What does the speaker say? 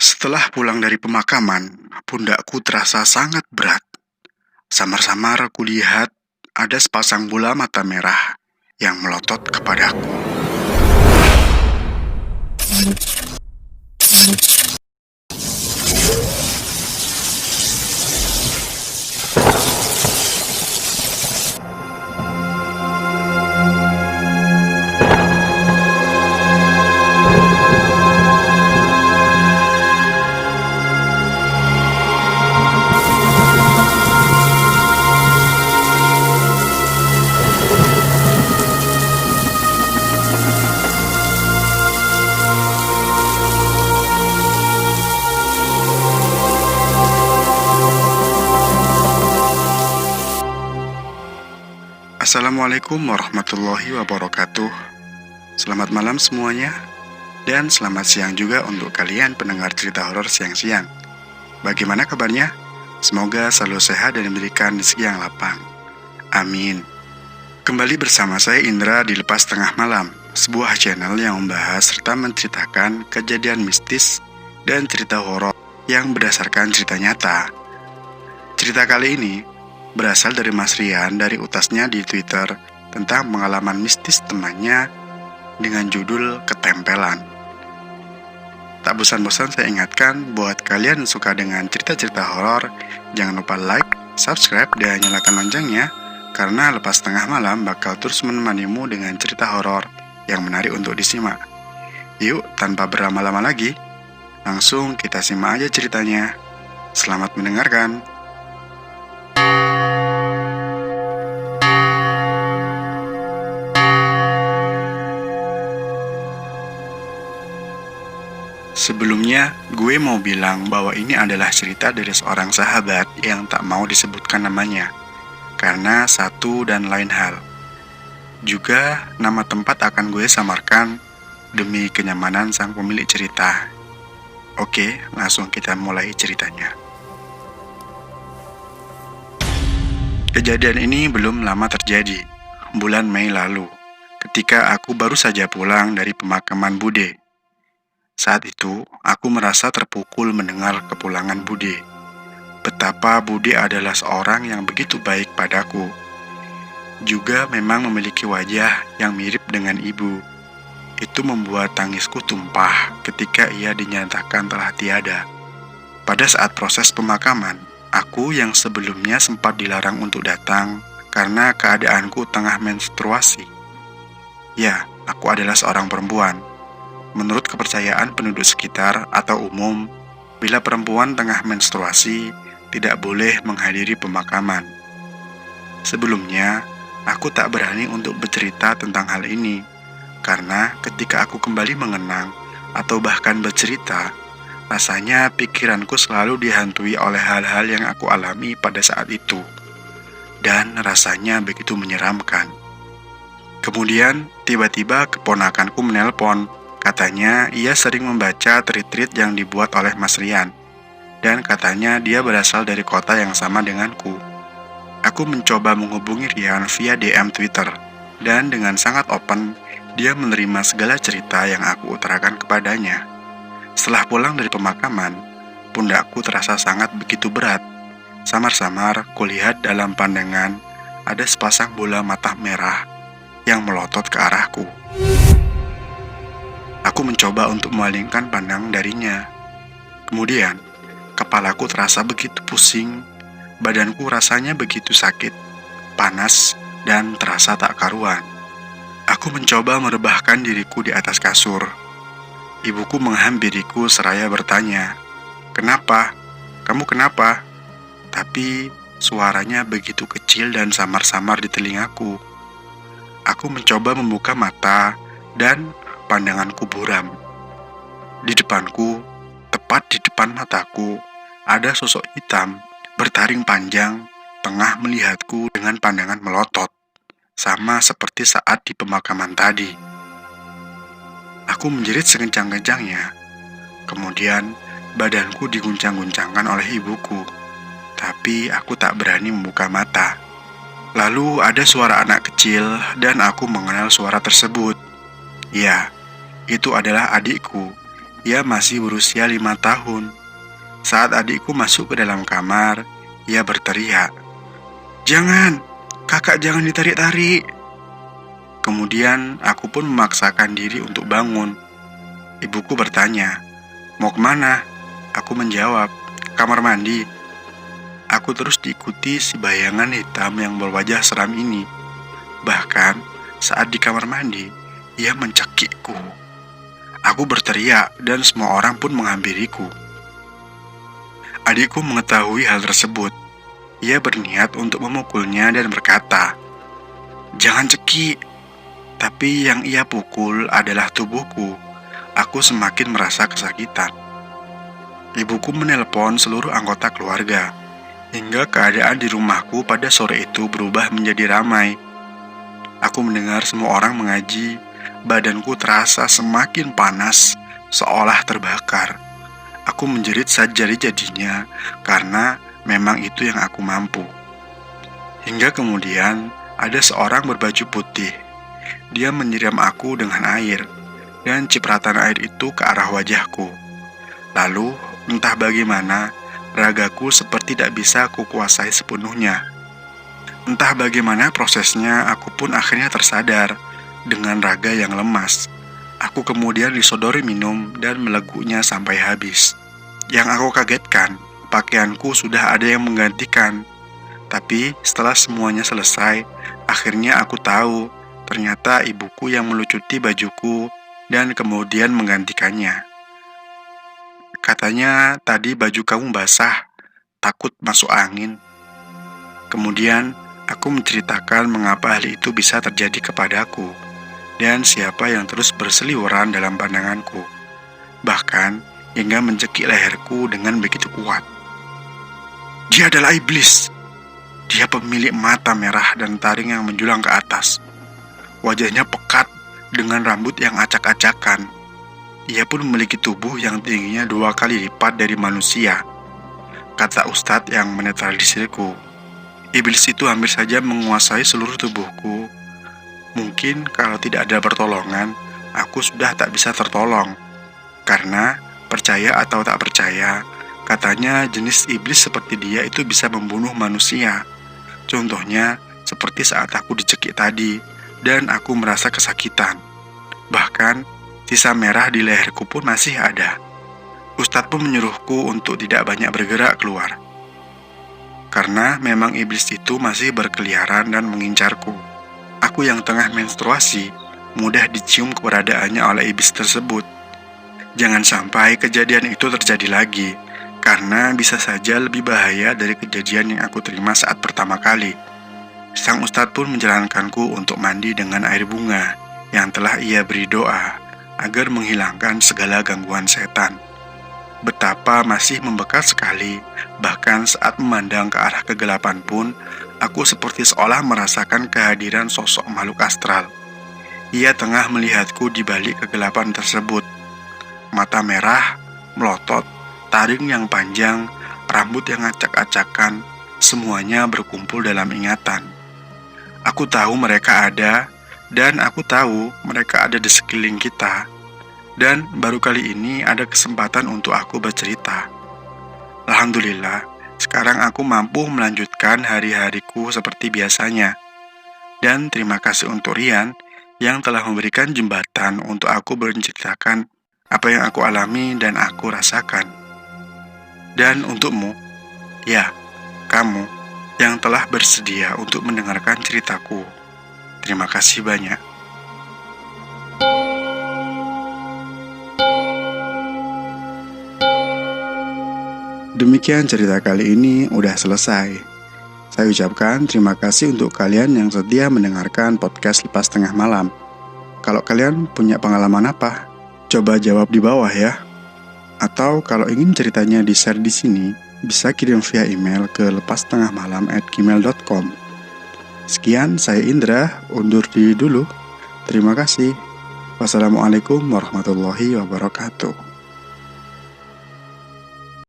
Setelah pulang dari pemakaman, pundakku terasa sangat berat. Samar-samar kulihat ada sepasang bola mata merah yang melotot kepadaku. Assalamualaikum warahmatullahi wabarakatuh. Selamat malam semuanya, dan selamat siang juga untuk kalian pendengar cerita horor siang-siang. Bagaimana kabarnya? Semoga selalu sehat dan diberikan rezeki yang lapang. Amin. Kembali bersama saya Indra di Lepas Tengah Malam, sebuah channel yang membahas serta menceritakan kejadian mistis dan cerita horor yang berdasarkan cerita nyata. Cerita kali ini berasal dari Mas Rian dari utasnya di Twitter tentang pengalaman mistis temannya dengan judul Ketempelan. Tak bosan-bosan saya ingatkan buat kalian yang suka dengan cerita-cerita horor, jangan lupa like, subscribe, dan nyalakan loncengnya, karena Lepas Tengah Malam bakal terus menemanimu dengan cerita horor yang menarik untuk disimak. Yuk, tanpa berlama-lama lagi, langsung kita simak aja ceritanya. Selamat mendengarkan. Sebelumnya, gue mau bilang bahwa ini adalah cerita dari seorang sahabat yang tak mau disebutkan namanya, karena satu dan lain hal. Juga, nama tempat akan gue samarkan demi kenyamanan sang pemilik cerita. Oke, langsung kita mulai ceritanya. Kejadian ini belum lama terjadi, bulan Mei lalu, ketika aku baru saja pulang dari pemakaman Bude. Saat itu, aku merasa terpukul mendengar kepulangan Bude. Betapa Bude adalah seorang yang begitu baik padaku. Juga memang memiliki wajah yang mirip dengan ibu. Itu membuat tangisku tumpah ketika ia dinyatakan telah tiada. Pada saat proses pemakaman, aku yang sebelumnya sempat dilarang untuk datang karena keadaanku tengah menstruasi. Ya, aku adalah seorang perempuan. Menurut kepercayaan penduduk sekitar atau umum, bila perempuan tengah menstruasi, tidak boleh menghadiri pemakaman. Sebelumnya, aku tak berani untuk bercerita tentang hal ini, karena ketika aku kembali mengenang atau bahkan bercerita, rasanya pikiranku selalu dihantui oleh hal-hal yang aku alami pada saat itu, dan rasanya begitu menyeramkan. Kemudian, tiba-tiba keponakanku menelpon. Katanya ia sering membaca tweet-tweet yang dibuat oleh Mas Rian, dan katanya dia berasal dari kota yang sama denganku. Aku mencoba menghubungi Rian via DM Twitter, dan dengan sangat open, dia menerima segala cerita yang aku utarakan kepadanya. Setelah pulang dari pemakaman, pundakku terasa sangat begitu berat. Samar-samar kulihat dalam pandangan ada sepasang bola mata merah yang melotot ke arahku. Aku mencoba untuk memalingkan pandang darinya. Kemudian, kepalaku terasa begitu pusing, badanku rasanya begitu sakit, panas, dan terasa tak karuan. Aku mencoba merebahkan diriku di atas kasur. Ibuku menghampiriku seraya bertanya, "Kenapa? Kamu kenapa?" Tapi suaranya begitu kecil dan samar-samar di telingaku. Aku mencoba membuka mata dan pandanganku buram. Di depanku, tepat di depan mataku, ada sosok hitam bertaring panjang, tengah melihatku dengan pandangan melotot, sama seperti saat di pemakaman tadi. Aku menjerit sekencang-kencangnya. Kemudian, badanku diguncang-guncangkan oleh ibuku, tapi aku tak berani membuka mata. Lalu ada suara anak kecil, dan aku mengenal suara tersebut. Ya, itu adalah adikku Ia masih berusia 5 tahun. Saat adikku masuk ke dalam kamar, ia berteriak, "Jangan, kakak jangan ditarik-tarik." Kemudian aku pun memaksakan diri untuk bangun. Ibuku bertanya, "Mau kemana?" Aku menjawab, "Kamar mandi." Aku terus diikuti si bayangan hitam yang berwajah seram ini. Bahkan saat di kamar mandi, ia mencekikku. Aku berteriak dan semua orang pun menghampiriku. Adikku mengetahui hal tersebut. Ia berniat untuk memukulnya dan berkata, "Jangan cekik." Tapi yang ia pukul adalah tubuhku. Aku semakin merasa kesakitan. Ibuku menelpon seluruh anggota keluarga, hingga keadaan di rumahku pada sore itu berubah menjadi ramai. Aku mendengar semua orang mengaji, badanku terasa semakin panas, seolah terbakar. Aku menjerit sajadi-jadinya karena memang itu yang aku mampu. Hingga kemudian ada seorang berbaju putih. Dia menyiram aku dengan air, dan cipratan air itu ke arah wajahku. Lalu, entah bagaimana, ragaku seperti tidak bisa kukuasai sepenuhnya. Entah bagaimana prosesnya, aku pun akhirnya tersadar dengan raga yang lemas. Aku kemudian disodori minum dan melegu-nya sampai habis. Yang aku kagetkan, pakaianku sudah ada yang menggantikan. Tapi setelah semuanya selesai, akhirnya aku tahu ternyata ibuku yang melucuti bajuku dan kemudian menggantikannya. Katanya, "Tadi baju kamu basah, takut masuk angin." Kemudian, aku menceritakan mengapa hal itu bisa terjadi kepadaku dan siapa yang terus berseliweran dalam pandanganku. Bahkan, hingga mencekik leherku dengan begitu kuat. "Dia adalah iblis. Dia pemilik mata merah dan taring yang menjulang ke atas. Wajahnya pekat dengan rambut yang acak-acakan. Ia pun memiliki tubuh yang tingginya 2 kali lipat dari manusia," kata Ustadz yang menetralisirku. "Iblis itu hampir saja menguasai seluruh tubuhku. Mungkin kalau tidak ada pertolongan, aku sudah tak bisa tertolong. Karena, percaya atau tak percaya, katanya jenis iblis seperti dia itu bisa membunuh manusia. Contohnya, seperti saat aku dicekik tadi, dan aku merasa kesakitan. Bahkan, sisa merah di leherku pun masih ada. Ustadz pun menyuruhku untuk tidak banyak bergerak keluar. Karena memang iblis itu masih berkeliaran dan mengincarku. Aku yang tengah menstruasi, mudah dicium keberadaannya oleh iblis tersebut. Jangan sampai kejadian itu terjadi lagi, karena bisa saja lebih bahaya dari kejadian yang aku terima saat pertama kali." Sang ustadz pun menjalankanku untuk mandi dengan air bunga yang telah ia beri doa agar menghilangkan segala gangguan setan. Betapa masih membekas sekali, bahkan saat memandang ke arah kegelapan pun, aku seperti seolah merasakan kehadiran sosok makhluk astral. Ia tengah melihatku di balik kegelapan tersebut. Mata merah, melotot, taring yang panjang, rambut yang acak-acakan, semuanya berkumpul dalam ingatan. Aku tahu mereka ada, dan aku tahu mereka ada di sekeliling kita. Dan baru kali ini ada kesempatan untuk aku bercerita. Alhamdulillah, sekarang aku mampu melanjutkan hari-hariku seperti biasanya. Dan terima kasih untuk Rian yang telah memberikan jembatan untuk aku menceritakan apa yang aku alami dan aku rasakan. Dan untukmu, ya, kamu yang telah bersedia untuk mendengarkan ceritaku. Terima kasih banyak. Demikian cerita kali ini udah selesai. Saya ucapkan terima kasih untuk kalian yang setia mendengarkan podcast Lepas Tengah Malam. Kalau kalian punya pengalaman apa, coba jawab di bawah ya. Atau kalau ingin ceritanya di-share di sini, bisa kirim via email ke lepastengahmalam@gmail.com. Sekian, saya Indra, undur diri dulu. Terima kasih. Wassalamualaikum warahmatullahi wabarakatuh.